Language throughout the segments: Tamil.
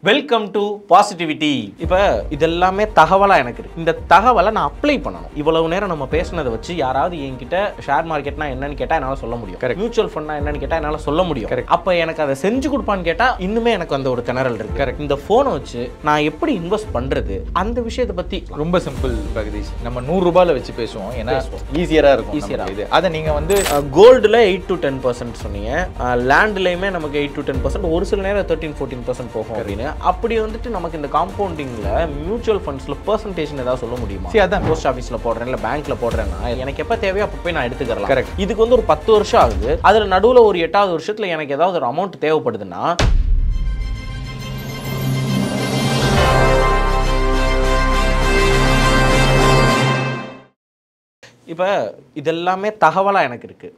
Welcome to positivity. இப்போ இதெல்லாமே தகவலாக எனக்கு இருக்கு. இந்த தகவலை நான் அப்ளை பண்ணணும். இவ்வளவு நேரம் நம்ம பேசினதை வச்சு யாராவது என்கிட்ட ஷேர் மார்க்கெட்னா என்னன்னு கேட்டால் என்னால் சொல்ல முடியும், மியூச்சுவல் ஃபண்ட்னா என்னன்னு கேட்டால் என்னால் சொல்ல முடியும். அப்போ எனக்கு அதை செஞ்சு கொடுப்பான்னு கேட்டால் இன்னுமே எனக்கு அந்த ஒரு திணறல் இருக்கு. இந்த ஃபோனை வச்சு நான் எப்படி இன்வெஸ்ட் பண்ணுறது, அந்த விஷயத்தை பற்றி ரொம்ப சிம்பிள் பிரகதீஷ். நம்ம 100 ரூபாயில் வச்சு பேசுவோம், ஏன்னா ஈஸியராக இருக்கும். ஈஸியராக இது அதை நீங்கள் வந்து கோல்டில் 8 to 10% சொன்னீங்க, லேண்ட்லேயுமே நமக்கு 8 to 10%, ஒரு சில நேரம் 13-14% போகும் அப்படின்னு. அப்படி வந்துட்டு நமக்கு இந்த காம்பவுண்டிங்ல மியூச்சுவல் ஃபண்ட்ஸ்ல பெர்சன்டேஜ் ஏதாவது சொல்ல முடியுமா? அதான் போஸ்ட் ஆஃபீஸ்ல போடுறேன், இல்லை பேங்க்ல போடுறேன்னா எனக்கு எப்போ தேவையோ அப்போ போய் நான் எடுத்துக்கலாம். கரெக்ட். இதுக்கு வந்து ஒரு 10 வருஷம் ஆகுது. அதில் நடுவில் ஒரு 8வது வருஷத்துல எனக்கு ஏதாவது ஒரு அமௌண்ட் தேவைப்படுதுன்னா இப்போ இதெல்லாமே தகவலாக எனக்கு இருக்கு.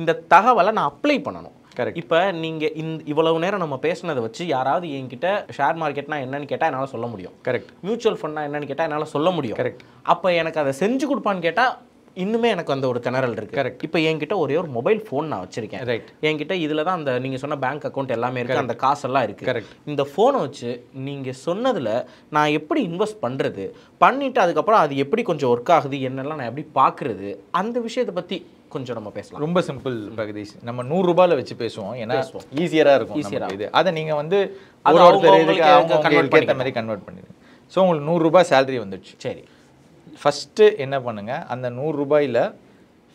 இந்த தகவலை நான் அப்ளை பண்ணணும். கரெக்ட். இப்போ நீங்கள் இவ்வளவு நேரம் நம்ம பேசினதை வச்சு யாராவது என்கிட்ட ஷேர் மார்க்கெட்னா என்னன்னு கேட்டால் என்னால் சொல்ல முடியும். கரெக்ட். மியூச்சுவல் ஃபண்ட்னா என்னன்னு கேட்டால் என்னால் சொல்ல முடியும். கரெக்ட். அப்போ எனக்கு அதை செஞ்சு கொடுப்பான்னு கேட்டால் இன்னுமே எனக்கு அந்த ஒரு திணறல் இருக்குது. கரெக்ட். இப்போ என்கிட்ட ஒரே ஒரு மொபைல் ஃபோன் நான் வச்சுருக்கேன். ரைட். என்கிட்ட இதில் தான் அந்த நீங்கள் சொன்ன பேங்க் அக்கௌண்ட் எல்லாமே இருக்குது, அந்த காசெல்லாம் இருக்குது. கரெக்ட். இந்த ஃபோனை வச்சு நீங்கள் சொன்னதில் நான் எப்படி இன்வெஸ்ட் பண்ணுறது, பண்ணிவிட்டு அதுக்கப்புறம் அது எப்படி கொஞ்சம் ஒர்க் ஆகுது, என்னெல்லாம் நான் எப்படி பார்க்குறது, அந்த விஷயத்தை பற்றி கொஞ்சம் நம்ம பேசலாம். ரொம்ப சிம்பிள் பிரகதீஷ். நம்ம 100 ரூபாயில் வச்சு பேசுவோம், ஏன்னா ஈஸியராக இருக்கும். ஈஸியராக இது அதை நீங்கள் வந்து ஏற்ற மாதிரி கன்வெர்ட் பண்ணிடுங்க. ஸோ உங்களுக்கு 100 ரூபாய் சேலரி வந்துடுச்சு. சரி, ஃபஸ்ட்டு என்ன பண்ணுங்கள், அந்த 100 ரூபாயில்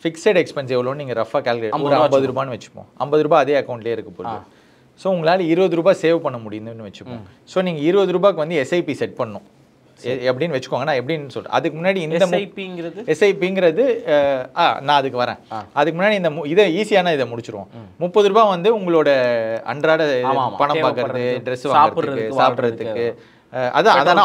ஃபிக்ஸட் எக்ஸ்பென்ஸ் எவ்வளோன்னு நீங்கள் ரஃபாக கால்குலேட், 50 ரூபான்னு வச்சுப்போம். 50 ரூபாய் அதே அக்கௌண்ட்லேயே இருக்க போகுது. ஸோ உங்களால் 20 ரூபாய் சேவ் பண்ண முடியுதுன்னு வச்சுப்போம். ஸோ நீங்கள் 20 ரூபாய்க்கு வந்து எஸ்ஐபி செட் பண்ணணும் எப்படின்னு வச்சுக்கோங்க. நான் எப்படின்னு சொல்கிறேன், அதுக்கு முன்னாடி இந்த எஸ்ஐபிங்கிறது நான் அதுக்கு வரேன். அதுக்கு முன்னாடி இந்த இதை ஈஸியான இதை முடிச்சிருவோம். 30 ரூபாய் வந்து உங்களோட அன்றாட பணம் பார்க்கறது, ட்ரெஸ் வாங்குறதுக்கு, சாப்பிட்றதுக்கு, அதான்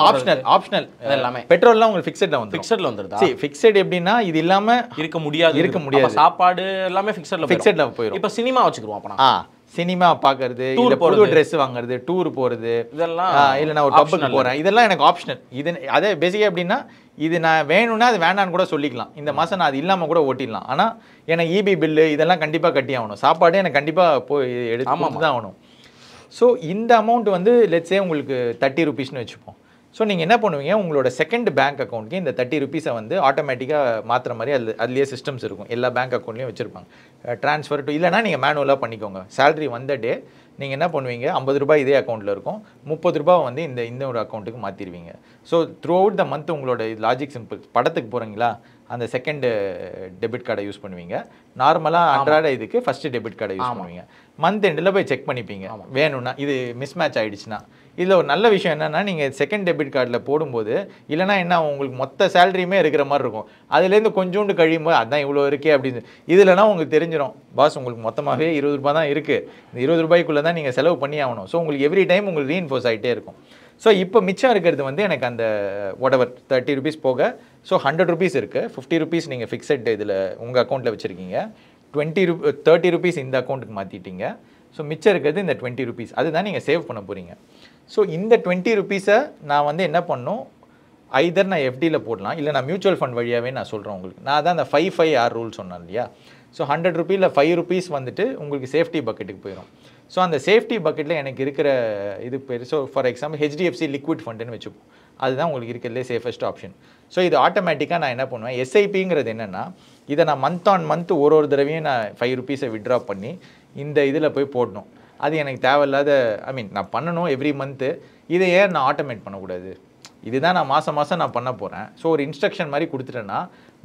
ஆப்ஷனல் எல்லாமே. பெட்ரோல்லாம் உங்களுக்கு ஃபிக்ஸட்ல வந்துருது. சரி, ஃபிக்ஸட் எப்படின்னா இது இல்லாம இருக்க முடியாது. சாப்பாடு எல்லாமே ஃபிக்ஸட்ல போயிடும். இப்போ சினிமா வச்சுக்குவோம். அப்பனா சினிமா பார்க்கறது, புது ட்ரெஸ் வாங்குறது, டூர் போகிறது, இதெல்லாம் இல்லை நான் ஒரு பப்புக்கு போகிறேன், இதெல்லாம் எனக்கு ஆப்ஷனல். இது அதே பேசிக்காக எப்படின்னா, இது நான் வேணும்னா அது வேண்டான்னு கூட சொல்லிக்கலாம். இந்த மாதம் நான் அது இல்லாமல் கூட ஓட்டிடலாம். ஆனால் எனக்கு இபி பில்லு இதெல்லாம் கண்டிப்பாக கட்டி ஆகணும். சாப்பாடு எனக்கு கண்டிப்பாக போய் எடுத்து தான் ஆகணும். ஸோ இந்த அமௌண்ட் வந்து லெட்ஸே உங்களுக்கு 30 ருபீஸ்னு வச்சுப்போம். ஸோ நீங்கள் என்ன பண்ணுவீங்க, உங்களோட செகண்ட் பேங்க் அக்கௌண்ட்டுக்கு இந்த 30 ருபீஸை வந்து ஆட்டோமேட்டிக்காக மாற்றுற மாதிரி அதுலேயே சிஸ்டம்ஸ் இருக்கும். எல்லா பேங்க் அக்கௌண்ட்லேயும் வச்சுருப்பாங்க. ட்ரான்ஸ்ஃபர் டு இல்லைனா நீங்கள் மேனுவலாக பண்ணிக்கோங்க. சேலரி வந்த டே நீங்கள் என்ன பண்ணுவீங்க, 50 ரூபாய் இதே அக்கௌண்ட்டில் இருக்கும், 30 ரூபாய் வந்து இந்த ஒரு அக்கௌண்ட்டுக்கு மாற்றிடுவீங்க. So throughout the month உங்களோட லாஜிக் சிம்பிள். படத்துக்கு போகிறீங்களா, அந்த செகண்ட் டெபிட் கார்டை யூஸ் பண்ணுவீங்க. நார்மலாக அன்றாட இதுக்கு ஃபஸ்ட்டு டெபிட் கார்டை யூஸ் பண்ணுவீங்க. மந்த் எண்டில் போய் செக் பண்ணிப்பீங்க வேணும்னா, இது மிஸ் மேட்ச் ஆகிடுச்சுன்னா. இதில் ஒரு நல்ல விஷயம் என்னென்னா, நீங்கள் செகண்ட் டெபிட் கார்டில் போடும்போது இல்லைனா என்ன உங்களுக்கு மொத்த சேலரியுமே இருக்கிற மாதிரி இருக்கும். அதுலேருந்து கொஞ்சோண்டு கழியும் போது அதான் இவ்வளோ இருக்கே அப்படின்னு. இதுலனா உங்களுக்கு தெரிஞ்சிடும், பாஸ் உங்களுக்கு மொத்தமாகவே 20 ரூபாய் தான் இருக்குது, இந்த 20 ரூபாய்க்குள்ளே தான் நீங்கள் செலவு பண்ணி ஆகணும். ஸோ உங்களுக்கு எவ்ரி டைம் உங்களுக்கு ரீஇன்ஃபோர்ஸ் ஆகிட்டே இருக்கும். ஸோ இப்போ மிச்சம் இருக்கிறது வந்து எனக்கு அந்த whatever 30 ருபீஸ் போக, ஸோ 100 ருபீஸ் இருக்குது. 50 ருபீஸ் நீங்கள் ஃபிக்ஸட் இதில் உங்கள் அக்கௌண்ட்டில் வச்சுருக்கீங்க. 30 ருபீஸ் இந்த அக்கௌண்ட்டுக்கு மாற்றிட்டீங்க. ஸோ மிச்சம் இருக்கிறது இந்த 20 ருபீஸ், அதுதான் நீங்கள் சேவ் பண்ண போகிறீங்க. ஸோ இந்த 20 ருபீஸை நான் வந்து என்ன பண்ணணும், ஐதர் நான் எஃப்டியில் போடலாம், இல்லை நான் மியூச்சுவல் ஃபண்ட் வழியாகவே நான் சொல்கிறேன் உங்களுக்கு. நான் தான் அந்த 5-5-R ரூல் சொன்னேன் இல்லையா. ஸோ 100 ருபீயில் 5 ருபீஸ் வந்துட்டு உங்களுக்கு சேஃப்டி பக்கெட்டுக்கு போயிடும். ஸோ அந்த சேஃப்டி பக்கெட்டில் எனக்கு இருக்கிற இது பேர், so for example HDFC liquid ஃபண்டுன்னு வச்சுப்போம். அதுதான் உங்களுக்கு இருக்கிறதுலே சேஃபஸ்ட் ஆப்ஷன். ஸோ இது ஆட்டோமேட்டிக்காக நான் என்ன பண்ணுவேன், எஸ்ஐபிங்கிறது என்னென்னா, இதை நான் மந்த் ஆன் மந்த் ஒரு தடவையும் நான் 5 ருபீஸை விட்ரா பண்ணி இந்த இதில் போய் போடணும். அது எனக்கு தேவையில்லாத, நான் பண்ணணும் எவ்ரி மந்த்து. இதை ஏன் நான் ஆட்டோமேட் பண்ணக்கூடாது, இதுதான் நான் மாதம் நான் பண்ண போகிறேன். ஸோ ஒரு இன்ஸ்ட்ரக்ஷன் மாதிரி கொடுத்துட்டேன்னா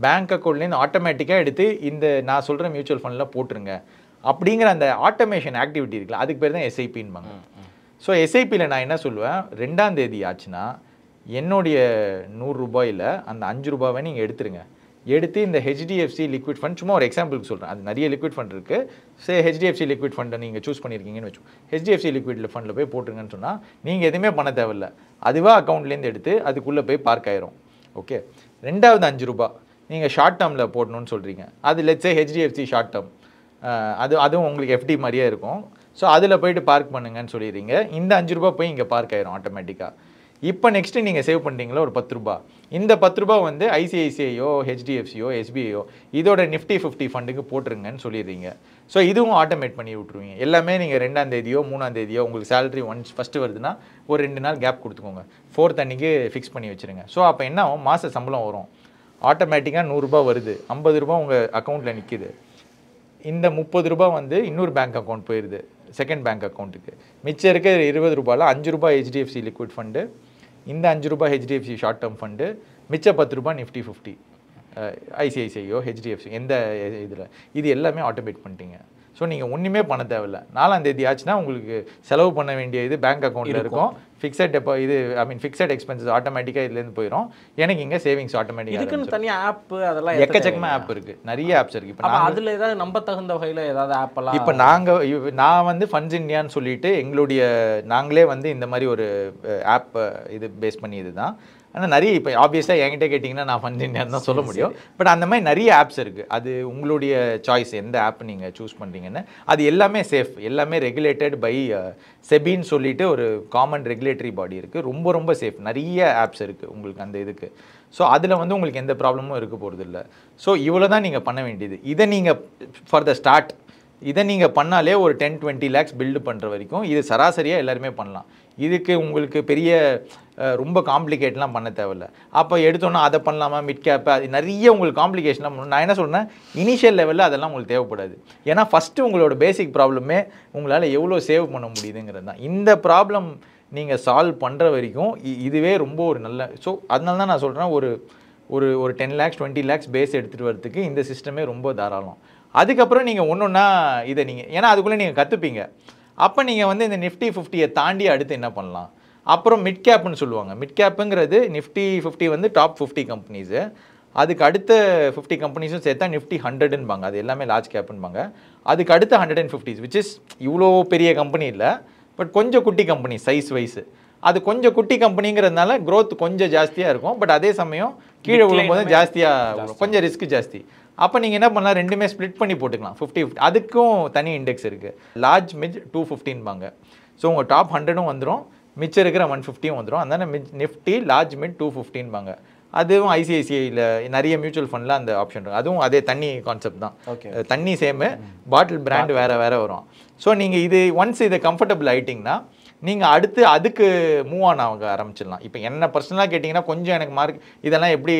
பேங்க் அக்கௌண்ட்லேருந்து ஆட்டோமேட்டிக்காக எடுத்து இந்த நான் சொல்கிற மியூச்சுவல் ஃபண்டில் போட்டுருங்க அப்படிங்கிற அந்த ஆட்டோமேஷன் ஆக்டிவிட்டி இருக்குல்ல, அதுக்கு பேர் தான் எஸ்ஐபின்பாங்க. ஸோ எஸ்ஐபியில் நான் என்ன சொல்லுவேன், 2ஆம் தேதி ஆச்சுன்னா என்னுடைய 100 ரூபாயில் அந்த 5 ரூபாவை நீங்கள் எடுத்துருங்க. எடுத்து இந்த ஹெச்டிஎஃப்சி லிக்விட் ஃபண்ட், சும்மா ஒரு எக்ஸாம்பிளுக்கு சொல்கிறேன், அது நிறைய லிக்விட் ஃபண்ட் இருக்குது. ஹெச்டிஎஃப்சி லிக்விட் ஃபண்டை நீங்கள் சூஸ் பண்ணியிருக்கீங்கன்னு வச்சு, ஹெச்டிஎஃப்சி லிக்விட் ஃபண்டில் போய் போட்டுருங்கன்னு சொன்னால் நீங்கள் எதுவுமே பண்ண தேவையில்லை, அதுவாக அக்கௌண்ட்லேருந்து எடுத்து அதுக்குள்ளே போய் பார்க் ஆயிரும். ஓகே. 2வது 5 ரூபா நீங்கள் ஷார்ட் டேர்மில் போடணும்னு சொல்கிறீங்க, அது லெட்ஸே ஹெச்டிஎஃப்சி ஷார்ட் டேர்ம், அதுவும் உங்களுக்கு எஃப்டி மாதிரியே இருக்கும். ஸோ அதில் போயிட்டு பார்க் பண்ணுங்கன்னு சொல்லிடுறீங்க. இந்த 5 ரூபா போய் இங்கே பார்க் ஆயிரும் ஆட்டோமேட்டிக்காக. இப்போ நெக்ஸ்ட்டு நீங்கள் சேவ் பண்ணுறீங்களா ஒரு 10 ரூபா, இந்த 10 ரூபா வந்து ஐசிஐசிஐயோ ஹெச்டிஎஃப்சியோ எஸ்பிஐயோ இதோட நிஃப்டி 50 ஃபண்டுக்கு போட்டுருங்கன்னு சொல்லிடுறீங்க. ஸோ இதுவும் ஆட்டோமேட் பண்ணி விட்ருவீங்க. எல்லாமே நீங்கள் 2ஆம் தேதியோ 3ஆம் தேதியோ உங்களுக்கு சேலரி ஒன்ஸ் ஃபஸ்ட்டு வருதுன்னா ஒரு 2 நாள் கேப் கொடுத்துக்கோங்க. 4th அன்றைக்கி ஃபிக்ஸ் பண்ணி வச்சுருங்க. ஸோ அப்போ என்ன ஆகும், மாத சம்பளம் வரும், ஆட்டோமேட்டிக்காக 100 ரூபா வருது, 50 ரூபா உங்கள் அக்கௌண்ட்டில் நிற்கிது. இந்த 30 ரூபா வந்து இன்னொரு பேங்க் அக்கௌண்ட் போயிடுது, செகண்ட் பேங்க் அக்கௌண்ட்டுக்கு. மிச்சம் இருக்க 20 ரூபாயில் 5 ரூபா ஹெச்டிஎஃப்சி லிக்விட் ஃபண்டு, இந்த 5 ரூபா ஹெச்டிஎஃப்சி ஷார்ட் டேர்ம் ஃபண்டு, மிச்சம் 10 ரூபா நிஃப்டி 50 ஐசிஐசிஐயோ ஹெச்டிஎஃப்சி எந்த இதில், இது எல்லாமே ஆட்டோமேட் பண்ணிட்டீங்க. ஸோ நீங்கள் ஒன்றுமே பண்ண தேவையில்லை. 4ஆம் தேதி ஆச்சுன்னா உங்களுக்கு செலவு பண்ண வேண்டிய இது பேங்க் அக்கௌண்ட்டில் இருக்கும். ஃபிக்ஸட் இது ஃபிக்ஸட் எக்ஸ்பென்சஸ் ஆட்டோமேட்டிக்காக இதுலேருந்து போயிடும். எனக்கு இங்கே சேவிங்ஸ் ஆட்டோமேட்டிக்காக இதுக்குன்னு தனியாக ஆப் அதெல்லாம் எக்கச்சக்கமாக ஆப் இருக்குது, நிறைய ஆப்ஸ் இருக்குது. இப்போ அதில் ஏதாவது நம்ப தகுந்த வகையில் ஏதாவது ஆப்பெல்லாம் இப்போ நான் வந்து ஃபண்ட்ஸ் இந்தியான்னு சொல்லிட்டு எங்களுடைய நாங்களே வந்து இந்த மாதிரி ஒரு ஆப் இது பேஸ் பண்ணி இதுதான். ஆனால் நிறைய இப்போ ஆப்வியஸாக என்கிட்ட கேட்டிங்கன்னா நான் ஃபண்ட்ஸ் இந்தியான்னு தான் சொல்ல முடியும். பட் அந்த மாதிரி நிறைய ஆப்ஸ் இருக்குது. அது உங்களுடைய சாய்ஸ், எந்த ஆப் நீங்கள் சூஸ் பண்ணுறீங்கன்னு. அது எல்லாமே சேஃப், எல்லாமே ரெகுலேட்டட் பை செபின்னு சொல்லிட்டு ஒரு காமன் ரெகுலேட்டரி பாடி இருக்குது. ரொம்ப ரொம்ப சேஃப். நிறைய ஆப்ஸ் இருக்குது உங்களுக்கு அந்த இதுக்கு. ஸோ அதில் வந்து உங்களுக்கு எந்த ப்ராப்ளமும் இருக்க போகிறது இல்லை. ஸோ இவ்வளோ தான் நீங்கள் பண்ண வேண்டியது. இதை நீங்கள் ஃபார் த ஸ்டார்ட் இதை நீங்கள் பண்ணாலே ஒரு 10-20 lakhs பில்டு பண்ணுற வரைக்கும் இது சராசரியாக எல்லாருமே பண்ணலாம். இதுக்கு உங்களுக்கு பெரிய ரொம்ப காம்ப்ளிகேட்லாம் பண்ண தேவையில்ல. அப்போ எடுத்தோன்னா அதை பண்ணலாமா, மிட் கேப்பு, அது நிறைய உங்களுக்கு காம்ப்ளிகேஷன்லாம் பண்ணணும். நான் என்ன சொல்கிறேன், இனிஷியல் லெவலில் அதெல்லாம் உங்களுக்கு தேவைப்படாது. ஏன்னா ஃபஸ்ட்டு உங்களோட பேசிக் ப்ராப்ளமே உங்களால் எவ்வளோ சேவ் பண்ண முடியுதுங்கிறது தான். இந்த ப்ராப்ளம் நீங்கள் சால்வ் பண்ணுற வரைக்கும் இதுவே ரொம்ப ஒரு நல்ல. ஸோ அதனால தான் நான் சொல்கிறேன், ஒரு ஒரு 10 lakhs 20 lakhs பேஸ் எடுத்துகிட்டு வரதுக்கு இந்த சிஸ்டமே ரொம்ப தாராளம். அதுக்கப்புறம் நீங்கள் ஒன்றா இதை நீங்கள், ஏன்னா அதுக்குள்ளே நீங்கள் கற்றுப்பீங்க. அப்போ நீங்கள் வந்து இந்த நிஃப்டி 50 தாண்டி அடுத்து என்ன பண்ணலாம், அப்புறம் மிட் கேப்னு சொல்லுவாங்க. மிட் கேப்புங்கிறது நிஃப்டி 50 வந்து டாப் 50 கம்பெனிஸு, அதுக்கு அடுத்த 50 கம்பெனிஸும் சேர்த்தா நிஃப்டி 100ன்பாங்க. அது எல்லாமே லார்ஜ் கேப்புன்பாங்க. அதுக்கு அடுத்த 150 விச் இஸ் இவ்வளோ பெரிய கம்பெனி இல்லை, பட் கொஞ்சம் குட்டி கம்பெனி சைஸ் வைஸு. அது கொஞ்சம் குட்டி கம்பெனிங்கிறதுனால க்ரோத் கொஞ்சம் ஜாஸ்தியாக இருக்கும். பட் அதே சமயம் கீழே விழும்போது ஜாஸ்தியாக கொஞ்சம் ரிஸ்க் ஜாஸ்தி. அப்போ நீங்கள் என்ன பண்ணலாம், ரெண்டுமே ஸ்ப்ளிட் பண்ணி போட்டுக்கலாம். 50-50 அதுக்கும் தனி இண்டெக்ஸ் இருக்குது. லார்ஜ் மிட் 215பாங்க. ஸோ உங்கள் டாப் 100ம் வந்துடும், மிச்சம் இருக்கிற 150யும் வந்துடும். அதனால் நிஃப்டி லார்ஜ் மிட் 215பாங்க. அதுவும் ஐசிஐசிஐயில் நிறைய மியூச்சுவல் ஃபண்டில் அந்த ஆப்ஷன் இருக்கும். அதுவும் அதே தண்ணி கான்செப்ட் தான். தண்ணி சேமு, பாட்டில் பிராண்டு வேறு வரும். ஸோ நீங்கள் இது ஒன்ஸ் இதை கம்ஃபர்டபுள் ஆகிட்டிங்கன்னா நீங்கள் அடுத்து அதுக்கு மூவ் ஆன் ஆக ஆரம்பிச்சிடலாம். இப்போ என்ன பர்சனலாக கேட்டிங்கன்னா கொஞ்சம் எனக்கு மார்க் இதெல்லாம் எப்படி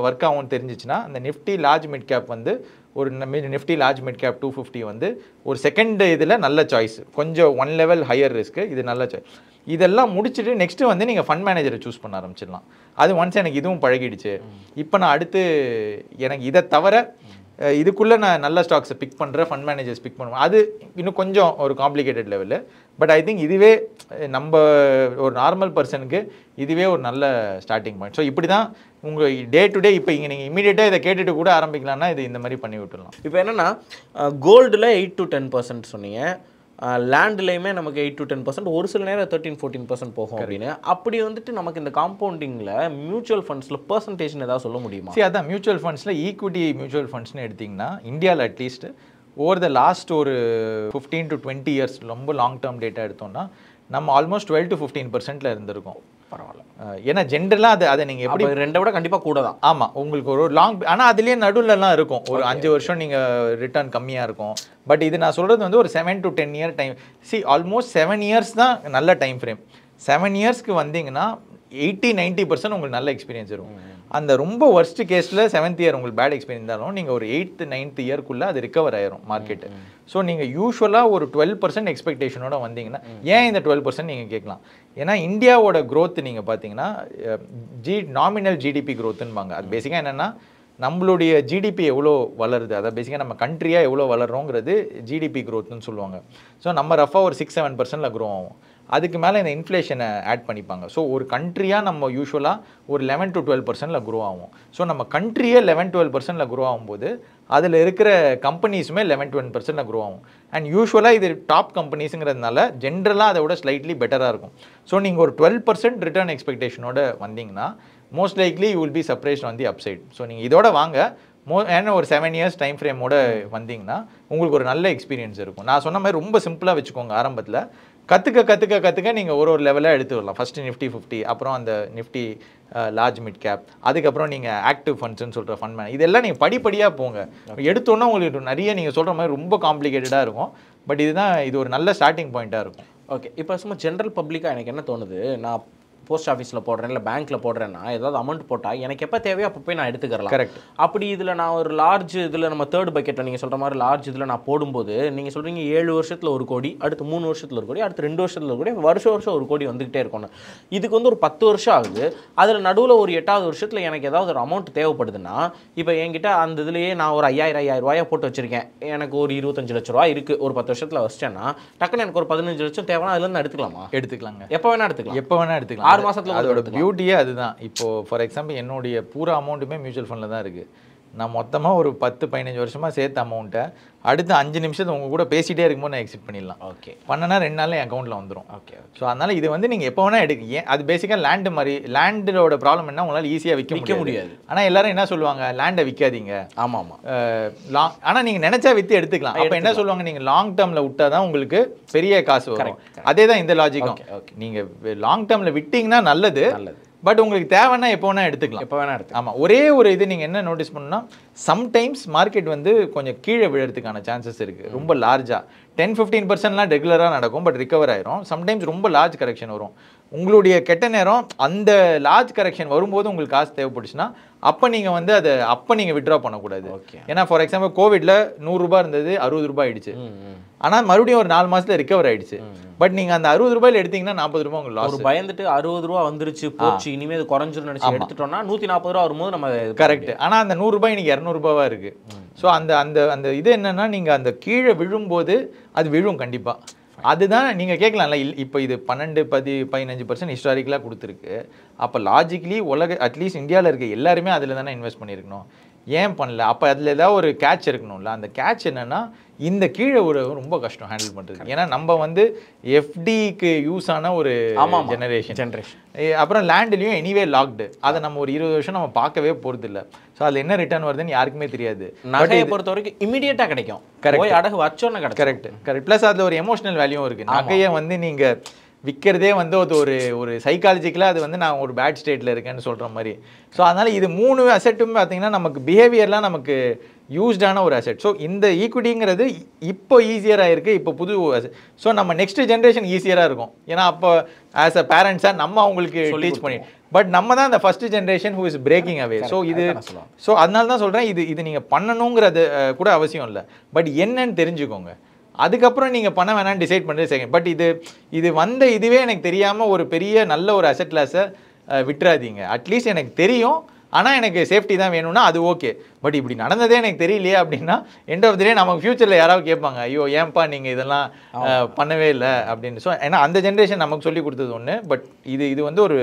ஒர்க் ஆகும்னு தெரிஞ்சிச்சுன்னா, அந்த நிஃப்டி லார்ஜ் மிட் கேப் வந்து ஒரு நிஃப்டி லார்ஜ் மிட் கேப் 250 வந்து ஒரு செகண்ட் இதில் நல்ல சாய்ஸ், கொஞ்சம் 1 level ஹையர் ரிஸ்க்கு, இது நல்ல சாய்ஸ். இதெல்லாம் முடிச்சுட்டு நெக்ஸ்ட்டு வந்து நீங்கள் ஃபண்ட் மேனேஜரை சூஸ் பண்ண ஆரம்பிச்சிடலாம். அது ஒன்ஸ் எனக்கு இதுவும் பழகிடுச்சு, இப்போ நான் அடுத்து எனக்கு இதை தவிர இதுக்குள்ளே நான் நல்ல ஸ்டாக்ஸை பிக் பண்ணுறேன், ஃபண்ட் மேனேஜர்ஸ் பிக் பண்ணுவேன். அது இன்னும் கொஞ்சம் ஒரு complicated level. But I think இதுவே நம்ம ஒரு நார்மல் பர்சனுக்கு இதுவே ஒரு நல்ல ஸ்டார்டிங் பாயிண்ட். ஸோ இப்படி தான் உங்கள் டே டு டே இப்போ இங்கே நீங்கள் இமீடியட்டாக இதை கேட்டுட்டு கூட ஆரம்பிக்கலாம்னா இது இந்த மாதிரி பண்ணி விட்டுடலாம். இப்போ என்னென்னா கோல்டில் 8-10% சொன்னீங்க, லேண்ட்லேயுமே நமக்கு 8-10%, ஒரு சில நேரம் 13-14% போகும் அப்படின்னு. அப்படி வந்துட்டு நமக்கு இந்த காம்பவுண்டிங்கில் மியூச்சுவல் ஃபண்ட்ஸில் பர்சன்டேஜ் ஏதாவது சொல்ல முடியுமா? சரி, அதான் மியூச்சுவல் ஃபண்ட்ஸில் ஈக்விட்டி மியூச்சுவல் ஃபண்ட்ஸ்னு எடுத்திங்கன்னா இந்தியாவில் அட்லீஸ்ட் ஓவர் த லாஸ்ட் ஒரு 15 to 20 years ரொம்ப லாங் டேர்ம் டேட்டா எடுத்தோம்னா நம்ம ஆல்மோஸ்ட் 12-15% இருந்திருக்கும். பரவாயில்ல. ஏன்னா ஜென்ரலாக அதை நீங்கள் எப்படி 2 விட கண்டிப்பாக கூட தான். ஆமாம், உங்களுக்கு ஒரு லாங், ஆனால் அதுலேயே நடுவில்லாம் இருக்கும் ஒரு 5 வருஷம் நீங்கள் ரிட்டர்ன் கம்மியாக இருக்கும். பட் இது நான் சொல்கிறது வந்து ஒரு 7 to 10 year time. Almost 7 years தான் நல்ல டைம் ஃப்ரேம். 7 yearsக்கு வந்தீங்கன்னா 80-90% உங்களுக்கு நல்ல எக்ஸ்பீரியன்ஸ் இருக்கும். அந்த ரொம்ப ஒர்ஸ்ட் கேஸில் 7th year உங்களுக்கு பேட் எக்ஸ்பீரியன்ஸ் இருந்தாலும் நீங்கள் ஒரு 8th-9th yearக்குள்ளே அது ரிகவர் ஆயிரும் மார்க்கெட்டு. ஸோ நீங்கள் யூஸ்வலாக ஒரு 12% எக்ஸ்பெக்டேஷனோட வந்தீங்கன்னா, ஏன் இந்த 12% நீங்கள் கேட்கலாம், ஏன்னா இந்தியாவோட க்ரோத் நீங்கள் பார்த்தீங்கன்னா நாமினல் ஜிடிபி க்ரோத்துன்பாங்க. அது பேசிக்காக என்னென்னா நம்மளுடைய ஜிடிபி எவ்வளோ வளருது, அதை பேசிக்காக நம்ம கண்ட்ரியாக எவ்வளோ வளர்றோங்கிறது ஜிடிபி க்ரோத்துன்னு சொல்லுவாங்க. ஸோ நம்ம ரஃபாக ஒரு 6-7% க்ரோ ஆகும். அதுக்கு மேலே இந்த இன்ஃப்ளேஷனை ஆட் பண்ணிப்பாங்க. ஸோ ஒரு கண்ட்ரியாக நம்ம யூஸ்வலாக ஒரு 11 to 12% க்ரோ ஆகும். ஸோ நம்ம கண்ட்ரியே 11-12% க்ரோ ஆகும்போது அதில் இருக்கிற கம்பெனிஸுமே 11-12% க்ரோ ஆகும். அண்ட் யூஸ்வலாக இது டாப் கம்பெனிஸுங்கிறதுனால ஜென்ரலாக அதை விட ஸ்லைட்லி பெட்டராக இருக்கும். ஸோ நீங்கள் ஒரு 12% ரிட்டர்ன் எக்ஸ்பெக்டேஷனோட வந்தீங்கன்னா most likely you will be surprised on the upside. So நீங்கள் இதோட வாங்க, ஏன்னா ஒரு 7 years டைம் ஃப்ரேமோட வந்தீங்கன்னா உங்களுக்கு ஒரு நல்ல எக்ஸ்பீரியன்ஸ் இருக்கும். நான் சொன்ன மாதிரி ரொம்ப சிம்பிளாக வச்சுக்கோங்க. ஆரம்பத்தில் கற்றுக்க நீங்கள் ஒரு லெவலாக எடுத்து வரலாம். ஃபஸ்ட்டு நிஃப்டி 50, அப்புறம் அந்த நிஃப்டி லார்ஜ் மிட் கேப், அதுக்கப்புறம் நீங்கள் ஆக்டிவ் ஃபண்ட்ஸ்ன்னு சொல்கிற ஃபண்ட் மேன், இதெல்லாம் நீங்கள் படிப்படியாக போங்க. எடுத்தோன்னா உங்களுக்கு நிறைய நீங்கள் சொல்கிற மாதிரி ரொம்ப காம்ப்ளிகேட்டடாக இருக்கும். பட் இது ஒரு நல்ல ஸ்டார்டிங் பாயிண்ட்டாக இருக்கும். ஓகே, இப்போ சும்மா ஜென்ரல் பப்ளிக்காக எனக்கு என்ன தோணுது, நான் போஸ்ட் ஆஃபீஸில் போடுறேன் இல்லை பேங்க்கில் போடுறேன்னா ஏதாவது அமௌண்ட் போட்டால் எனக்கு எப்போ தேவையோ அப்போ போய் நான் எடுத்துக்கிறலாம். கரெக்ட். அப்படி இதில் நான் ஒரு லார்ஜ் இதில் நம்ம தேர்ட் பக்கெட்டில் நீங்கள் சொல்கிற மாதிரி லார்ஜ் இதில் நான் போடும்போது நீங்கள் சொல்கிறீங்க 7 வருஷத்தில் 1 கோடி, அடுத்து 3 வருஷத்தில் 1 கோடி, அடுத்து 2 வருஷத்தில் 1 கோடி, வருஷம் 1 கோடி வந்துகிட்டே இருக்கணும். இதுக்கு வந்து ஒரு 10 வருஷம் ஆகுது. அதில் நடுவில் ஒரு 8வது வருஷத்தில் எனக்கு ஏதாவது ஒரு அமௌண்ட் தேவைப்படுதுன்னா, இப்போ என்கிட்ட அந்த இதுலேயே நான் ஒரு 5000 ரூபாயை போட்டு வச்சுருக்கேன், எனக்கு ஒரு 25 லட்ச ரூபா இருக்குது, ஒரு 10 வருஷத்தில் வச்சிட்டேன்னா டக்குன்னு எனக்கு ஒரு 15 லட்சம் தேவைன்னா அதுலேருந்து எடுத்துக்கலாமா? எடுத்துக்கலாங்க, எப்போ வேணால் எடுத்துக்கலாம். எப்போ வேணால் எடுத்துக்கலாம். 6 மாதத்தில் அதோட பியூட்டியே அதுதான். இப்போ ஃபார் எக்ஸாம்பிள் என்னுடைய பூரா அமௌண்ட்டுமே மியூச்சுவல் ஃபண்டில் தான் இருக்குது. நான் மொத்தமாக ஒரு 10-15 வருஷமாக சேர்த்த அமௌண்ட்டை அடுத்த 5 நிமிஷத்தை உங்கள் கூட பேசிகிட்டே இருக்கும்போது நான் எக்ஸிட் பண்ணிடலாம். ஓகே, பண்ணனா 2 நாளில் என் அக்கௌண்ட்டில் வந்துடும். ஓகே. ஸோ அதனால் இது வந்து நீங்கள் எப்போ வேணால் எடுக்க. ஏன் அது பேசிக்காக லேண்டு மாதிரி. லேண்டோட ப்ராப்ளம் என்ன, உங்களால் ஈஸியாக விற்க முடியாது. ஆனால் எல்லாரும் என்ன சொல்லுவாங்க, லேண்டை விற்காதீங்க. ஆமாம் ஆமாம். ஆனால் நீங்கள் நினச்சா விற்று எடுத்துக்கலாம். அப்போ என்ன சொல்லுவாங்க, நீங்கள் லாங் டேர்மில் விட்டால் தான் உங்களுக்கு பெரிய காசு வரும். அதே தான் இந்த லாஜிக்கும். நீங்கள் லாங் டேர்மில் விட்டிங்கன்னா நல்லது. பட் உங்களுக்கு தேவைன்னா எப்போ வேணால் எடுத்துக்கலாம். எப்போ வேணால் எடுத்து. ஆமாம். ஒரே ஒரு இது நீங்கள் என்ன நோட்டீஸ் பண்ணணும்னா, சம்டைம்ஸ் மார்க்கெட் வந்து கொஞ்சம் கீழே விழுறதுக்கான சான்சஸ் இருக்குது. ரொம்ப லார்ஜாக 10-15% ரெகுலராக நடக்கும். பட் ரிகவர் ஆயிரும். சம்டைம்ஸ் ரொம்ப லார்ஜ் கரெக்ஷன் வரும். உங்களுடைய கெட்ட நேரம் அந்த லார்ஜ் கரெக்ஷன் வரும்போது உங்களுக்கு காசு தேவைப்படுச்சுன்னா அப்போ நீங்கள் வந்து அதை நீங்கள் வித்ட்ரா பண்ணக்கூடாது. ஏன்னா ஃபார் எக்ஸாம்பிள் கோவிட்ல 100 ரூபாய் இருந்தது 60 ரூபாய் ஆயிடுச்சு. ஆனால் மறுபடியும் ஒரு 4 மாசத்துல ரிகவர் ஆயிடுச்சு. பட் நீங்கள் அந்த 60 ரூபாயில் எடுத்தீங்கன்னா 40 ரூபாய் உங்களுக்கு லாஸ். பயந்துட்டு 60 ரூபா வந்துருச்சு போச்சு இனிமேல் இது குறைஞ்சிரும் நினைச்சு எடுத்துட்டோம்னா 140 ரூபா வரும்போது நம்ம கரெக்ட். ஆனால் அந்த 100 ரூபாய் இன்னைக்கு 200 ரூபாவா இருக்கு. ஸோ அந்த இது என்னன்னா, நீங்கள் அந்த கீழே விழும்போது அது விழும் கண்டிப்பாக. அதுதான் நீங்கள் கேட்கலாம்ல, இப்போ இது 12-15% ஹிஸ்டாரிக்கலாக கொடுத்துருக்கு. அப்போ லாஜிக்கலி அட்லீஸ்ட் இந்தியாவில் இருக்க எல்லாருமே அதில் தானே இன்வெஸ்ட் பண்ணியிருக்கணும். ஏன் பண்ணல? அப்போ அதில் ஏதாவது ஒரு கேட்ச் இருக்கணும்ல. அந்த கேட்ச் என்னன்னா, இந்த கீழே ஒரு ரொம்ப கஷ்டம் ஹேண்டில் பண்ணுறது. ஏன்னா நம்ம வந்து எஃப்டிக்கு யூஸ் ஆன ஒரு ஜெனரேஷன். அப்புறம் லேண்ட்லேயும் எனிவே லாக்டு. அதை நம்ம ஒரு 20 வருஷம் நம்ம பார்க்கவே போகிறது இல்லை. ஸோ அதில் என்ன ரிட்டர்ன் வருதுன்னு யாருக்குமே தெரியாது. நகையை பொறுத்த வரைக்கும் இமீடியட்டாக கிடைக்கும். கரெக்ட், அடகு வச்சோன்னு கிடைக்கும். கரெக்ட். ப்ளஸ் அதில் ஒரு எமோஷனல் வேல்யூவும் இருக்குது. நகையை வந்து நீங்கள் விற்கிறதே வந்து ஒரு சைக்காலஜிக்கலாக அது வந்து நான் ஒரு பேட் ஸ்டேட்டில் இருக்கேன்னு சொல்கிற மாதிரி. ஸோ அதனால் இது 3 அசெட்டுமே பார்த்தீங்கன்னா நமக்கு பிஹேவியர்லாம் நமக்கு யூஸ்டான ஒரு அசெட். ஸோ இந்த ஈக்விட்டிங்கிறது இப்போ ஈஸியராக இருக்குது. இப்போ புது அசெட். ஸோ நம்ம நெக்ஸ்ட் ஜென்ரேஷன் ஈஸியராக இருக்கும். ஏன்னா அப்போ ஆஸ் அ பேரண்ட்ஸாக நம்ம அவங்களுக்கு டீச் பண்ணி, பட் நம்ம தான் அந்த first generation who is braking away. So அதனால தான் சொல்கிறேன், இது நீங்கள் பண்ணணுங்கிறது கூட அவசியம் இல்லை. பட் என்னன்னு தெரிஞ்சுக்கோங்க. அதுக்கப்புறம் நீங்கள் பண்ண வேணான்னு டிசைட் பண்ணுறது செகண்ட். பட் இது வந்த இதுவே எனக்கு தெரியாமல் ஒரு பெரிய நல்ல ஒரு அசெட் கிளாஸை விட்டுறாதீங்க. அட்லீஸ்ட் எனக்கு தெரியும், ஆனால் எனக்கு சேஃப்டி தான் வேணும்னா அது ஓகே. பட் இப்படி நடந்ததே எனக்கு தெரியலையே அப்படின்னா எண்ட் ஆஃப் த டே நமக்கு ஃபியூச்சரில் யாராவது கேட்பாங்க, ஐயோ ஏன்பா நீங்கள் இதெல்லாம் பண்ணவே இல்லை அப்படின்னு. ஸோ ஏன்னா அந்த ஜென்ரேஷன் நமக்கு சொல்லி கொடுத்தது ஒன்று. பட் இது வந்து ஒரு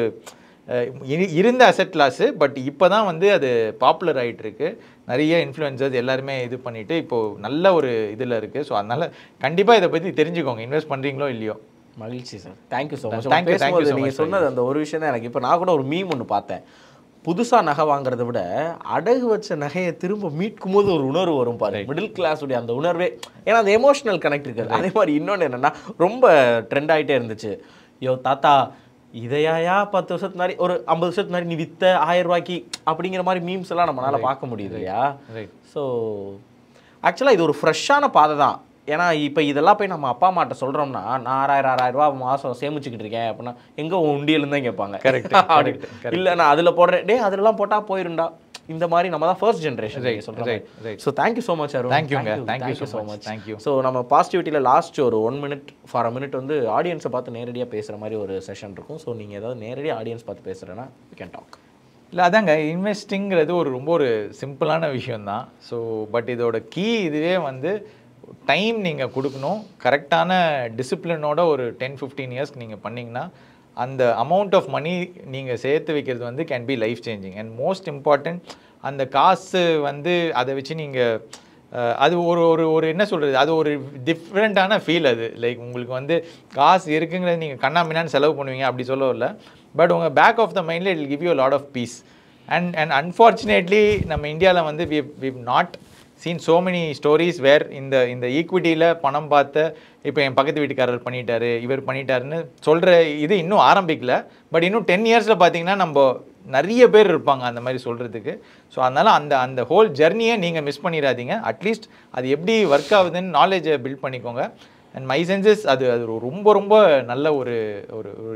இருந்த அசெட் கிளாஸு. பட் இப்போ தான் வந்து அது பாப்புலர் ஆகிட்டு இருக்கு. நிறைய இன்ஃப்ளூயன்சர்ஸ் எல்லாருமே இது பண்ணிவிட்டு இப்போது நல்ல ஒரு இதில் இருக்குது. ஸோ அதனால் கண்டிப்பாக இதை பற்றி தெரிஞ்சுக்கோங்க, இன்வெஸ்ட் பண்ணுறீங்களோ இல்லையோ. மகிழ்ச்சி sir, thank you so much. Thank you. நீங்கள் சொன்னது அந்த ஒரு விஷயம் தான் எனக்கு இப்போ நான் கூட ஒரு மீம் ஒன்று பார்த்தேன். புதுசாக நகை வாங்குறத விட அடகு வச்ச நகையை திரும்ப மீட்கும் போது ஒரு உணர்வு வரும் பாரு, மிடில் கிளாஸுடைய அந்த உணர்வே. ஏன்னா அந்த எமோஷனல் கனெக்ட் இருக்குது. அதே மாதிரி இன்னொன்று என்னென்னா ரொம்ப ட்ரெண்ட் ஆகிட்டே இருந்துச்சு. யோ தாத்தா இதையா 10 வருஷத்துக்கு முன்னாடி ஒரு 50 வருஷத்துக்கு முன்னாடி நீ வித்த 1000 ரூபாய்க்கு அப்படிங்கிற மாதிரி மீம்ஸ் எல்லாம் நம்மளால பார்க்க முடியுது இல்லையா? ஸோ ஆக்சுவலாக இது ஒரு ஃப்ரெஷ்ஷான பாதை தான். ஏன்னா இப்போ இதெல்லாம் போய் நம்ம அப்பா அம்மாட்ட சொல்கிறோம்னா, நான் 6000 ரூபா மாதம் சேமிச்சுக்கிட்டு இருக்கேன் அப்படின்னா எங்கே உண்டியல் தான் கேட்பாங்க. கரெக்ட். இல்லை நான் அதில் போடுறேன், டே அதெல்லாம் போட்டால் போயிருண்டா. இந்த மாதிரி நம்ம தான் ஃபர்ஸ்ட் ஜென்ரேஷன் சொல்கிறோம். So thank you so much Arun. Thank you so much. Thank you. So நம்ம பாசிட்டிவிட்டியில் லாஸ்ட் ஒரு 1 minute ஃபார் அ மினிட் வந்து ஆடியன்ஸை பார்த்து நேரடியாக பேசுகிற மாதிரி ஒரு செஷன் இருக்கும். ஸோ நீங்கள் ஏதாவது நேரடியாக ஆடியன்ஸ் பார்த்து பேசுகிறேன்னா யூ கேன் டாக். இல்லை அதாங்க, இன்வெஸ்டிங்கிறது ரொம்ப ஒரு சிம்பிளான விஷயந்தான். ஸோ பட் இதோட கீ இதுவே வந்து டைம் நீங்கள் கொடுக்கணும். கரெக்டான டிசிப்ளினோட ஒரு 10-15 இயர்ஸ்க்கு நீங்கள் பண்ணிங்கன்னா அந்த அமௌண்ட் ஆஃப் மணி நீங்கள் சேர்த்து வைக்கிறது வந்து can be life changing. And most important, அந்த காசு வந்து அதை வச்சு நீங்கள் அது ஒரு என்ன சொல்கிறது, அது ஒரு டிஃப்ரெண்ட்டான ஃபீல். அது லைக் உங்களுக்கு வந்து காசு இருக்குங்கிறது நீங்கள் கண்ணாமின்னான்னு செலவு பண்ணுவீங்க அப்படி சொல்ல வரல. பட் உங்கள் பேக் ஆஃப் த மைண்டில் it will give you lot of peace. And unfortunately நம்ம இந்தியாவில் வந்து we've not seen so many stories where இந்த ஈக்விட்டியில் பணம் பார்த்த இப்போ என் பக்கத்து வீட்டுக்காரர் பண்ணிட்டாரு இவர் பண்ணிட்டாருன்னு சொல்கிற இது இன்னும் ஆரம்பிக்கல. பட் இன்னும் 10 இயர்ஸில் பார்த்தீங்கன்னா நம்ம நிறைய பேர் இருப்பாங்க அந்த மாதிரி சொல்கிறதுக்கு. ஸோ அதனால் அந்த ஹோல் ஜெர்னியை நீங்கள் மிஸ் பண்ணிடாதீங்க. அட்லீஸ்ட் அது எப்படி ஒர்க் ஆகுதுன்னு நாலேஜை பில்ட் பண்ணிக்கோங்க. அண்ட் மை சென்சஸ் அது ரொம்ப ரொம்ப நல்ல ஒரு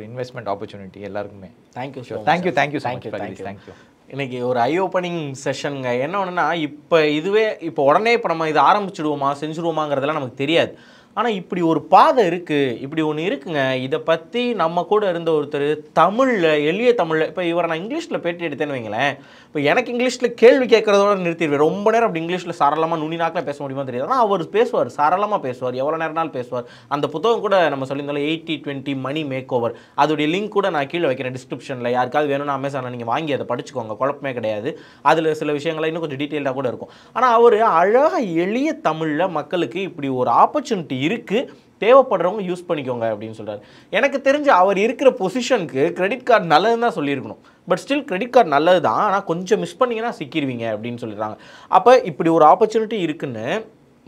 இன்வெஸ்ட்மெண்ட் ஆப்பர்ச்சுனிட்டி எல்லாருக்குமே. Thank you thank you. இன்னைக்கு ஒரு ஐ ஓப்பனிங் செஷனுங்க. என்ன ஒன்றுனா இப்போ உடனே இப்போ நம்ம இதை ஆரம்பிச்சுடுவோமா செஞ்சுருவோமாங்கிறதெல்லாம் நமக்கு தெரியாது. ஆனால் இப்படி ஒரு பாதை இருக்குது, இப்படி ஒன்று இருக்குங்க. இதை பற்றி நம்ம கூட இருந்த ஒருத்தர் தமிழில் எளிய தமிழில், இப்போ இவரை நான் இங்கிலீஷில் பேட்டி எடுத்தேன்னு வைங்களேன், இப்போ எனக்கு இங்கிலீஷில் கேள்வி கேட்குறதோட நிறுத்திடுவேன். ரொம்ப நேரம் அப்படி இங்கிலீஷில் சரளமாக நுனிநாக்கில் பேச முடியுமா தெரியாது. ஆனால் அவர் பேசுவார், சரளமாக பேசுவார், எவ்வளோ நேரம்னாலும் பேசுவார். அந்த புத்தகம் கூட நம்ம சொல்லியிருந்தாலும் 80-20 மணி மேக் ஓவர், அதோடைய லிங்க் கூட நான் கீழே வைக்கிறேன் டிஸ்கிரிப்ஷனில். யாருக்காவது வேணும்னா அமேசானில் நீங்கள் வாங்கி அதை படிச்சுக்கோங்க, குழப்பமே கிடையாது. அதில் சில விஷயங்களை இன்னும் கொஞ்சம் டீட்டெயிலாக கூட இருக்கும். ஆனால் அவர் அழகாக எளிய தமிழில் மக்களுக்கு இப்படி ஒரு ஆப்பர்ச்சுனிட்டி இருக்குது, தேவைப்படுறவங்க யூஸ் பண்ணிக்கோங்க அப்படின்னு சொல்கிறார். எனக்கு தெரிஞ்சு அவர் இருக்கிற பொசிஷனுக்கு கிரெடிட் கார்டு நல்லதுன்னு தான் சொல்லியிருக்கணும். பட் ஸ்டில் கிரெடிட் கார்டு நல்லது தான், ஆனால் கொஞ்சம் மிஸ் பண்ணிங்கன்னா சிக்கிடுவீங்க அப்படின்னு சொல்லிடுறாங்க. அப்போ இப்படி ஒரு ஆப்பர்ச்சுனிட்டி இருக்குன்னு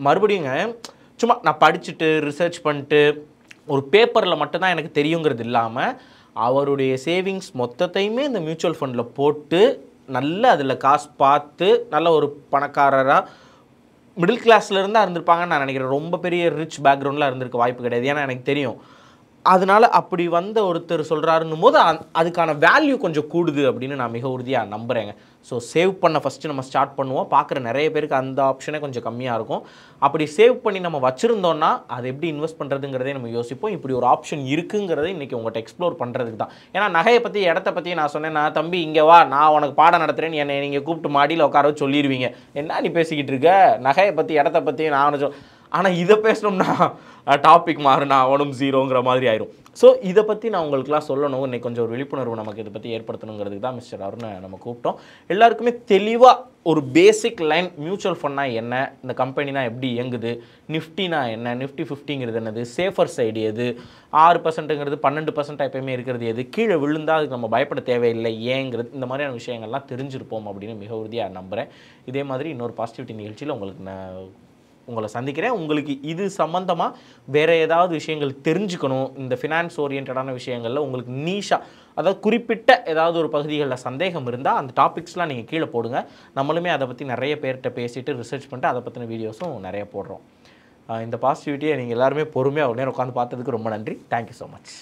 மறுபடியுங்க சும்மா நான் படிச்சுட்டு ரிசர்ச் பண்ணிட்டு ஒரு பேப்பரில் மட்டும்தான் எனக்கு தெரியுங்கிறது இல்லாமல் அவருடைய சேவிங்ஸ் மொத்தத்தையுமே இந்த மியூச்சுவல் ஃபண்டில் போட்டு நல்ல அதில் காசு பார்த்து நல்ல ஒரு பணக்காரராக மிடில் கிளாஸில் இருந்தால் இருந்திருப்பாங்கன்னு நான் நினைக்கிறேன். ரொம்ப பெரிய ரிச் பேக்ரவுண்டில் இருந்திருக்க வாய்ப்பு கிடையாது, ஏன்னா எனக்கு தெரியும். அதனால் அப்படி வந்த ஒருத்தர் சொல்கிறாருன்னும் போது அதுக்கான வேல்யூ கொஞ்சம் கூடுது அப்படின்னு நான் மிக உறுதியாக நம்புகிறேங்க. ஸோ சேவ் பண்ண ஃபஸ்ட்டு நம்ம ஸ்டார்ட் பண்ணுவோம். பார்க்குற நிறைய பேருக்கு அந்த ஆப்ஷனே கொஞ்சம் கம்மியாக இருக்கும். அப்படி சேவ் பண்ணி நம்ம வச்சுருந்தோன்னா அதை எப்படி இன்வெஸ்ட் பண்ணுறதுங்கிறதே நம்ம யோசிப்போம். இப்படி ஒரு ஆப்ஷன் இருக்குங்கிறத இன்றைக்கி உங்கள்கிட்ட எக்ஸ்ப்ளோர் பண்ணுறதுக்கு தான். ஏன்னா நகையை பற்றி இடத்த பற்றி நான் சொன்னேன், நான் தம்பி இங்கே வா, நான் உனக்கு பாடம் நடத்துகிறேன்னு என்னை நீங்கள் கூப்பிட்டு மாடியில் உட்கார சொல்லிடுவீங்க. என்ன நீ பேசிக்கிட்டு இருக்க, நகையை பற்றி இடத்த பற்றி நான் ஆனால் இதை பேசணும்னா டாபிக் மாறுனா அவனும் ஜீரோங்கிற மாதிரி ஆயிரும். ஸோ இதை பற்றி நான் உங்களுக்குலாம் சொல்லணும், இன்னைக்கு கொஞ்சம் ஒரு விழிப்புணர்வு நமக்கு இதை பற்றி ஏற்படுத்தணுங்கிறதுக்கு தான் மிஸ்டர் அருணை நம்ம கூப்பிட்டோம். எல்லாருக்குமே தெளிவாக ஒரு பேசிக் லைன், மியூச்சுவல் ஃபண்ட்னா என்ன, இந்த கம்பெனினா எப்படி இயங்குது, நிஃப்டினா என்ன, நிஃப்டி 50ங்கிறது என்னது, சேஃபர் சைடு எது, 6%ங்கிறது 12% எப்பயுமே இருக்கிறது எது, கீழே விழுந்தால் அதுக்கு நம்ம பயப்பட தேவையில்லை ஏங்கிறது, இந்த மாதிரியான விஷயங்கள்லாம் தெரிஞ்சிருப்போம் அப்படின்னு மிக உறுதியாக நம்புகிறேன். இதே மாதிரி இன்னொரு பாசிட்டிவிட்டி நிகழ்ச்சியில் உங்களுக்கு நான் உங்களை சந்திக்கிறேன். உங்களுக்கு இது சம்மந்தமாக வேறு ஏதாவது விஷயங்கள் தெரிஞ்சுக்கணும், இந்த ஃபினான்ஸ் ஓரியன்டான விஷயங்களில் உங்களுக்கு நீஷாக, அதாவது குறிப்பிட்ட ஏதாவது ஒரு பகுதிகளில் சந்தேகம் இருந்தால் அந்த டாபிக்ஸ்லாம் நீங்கள் கீழே போடுங்க. நம்மளுமே அதை பற்றி நிறைய பேர்கிட்ட பேசிவிட்டு ரிசர்ச் பண்ணிட்டு அதை பற்றின வீடியோஸும் நிறைய போடுறோம். இந்த பாசிட்டிவிட்டியை நீங்கள் எல்லாருமே பொறுமையாக ஒரு நேரம் உட்காந்து பார்த்ததுக்கு ரொம்ப நன்றி. Thank you so much.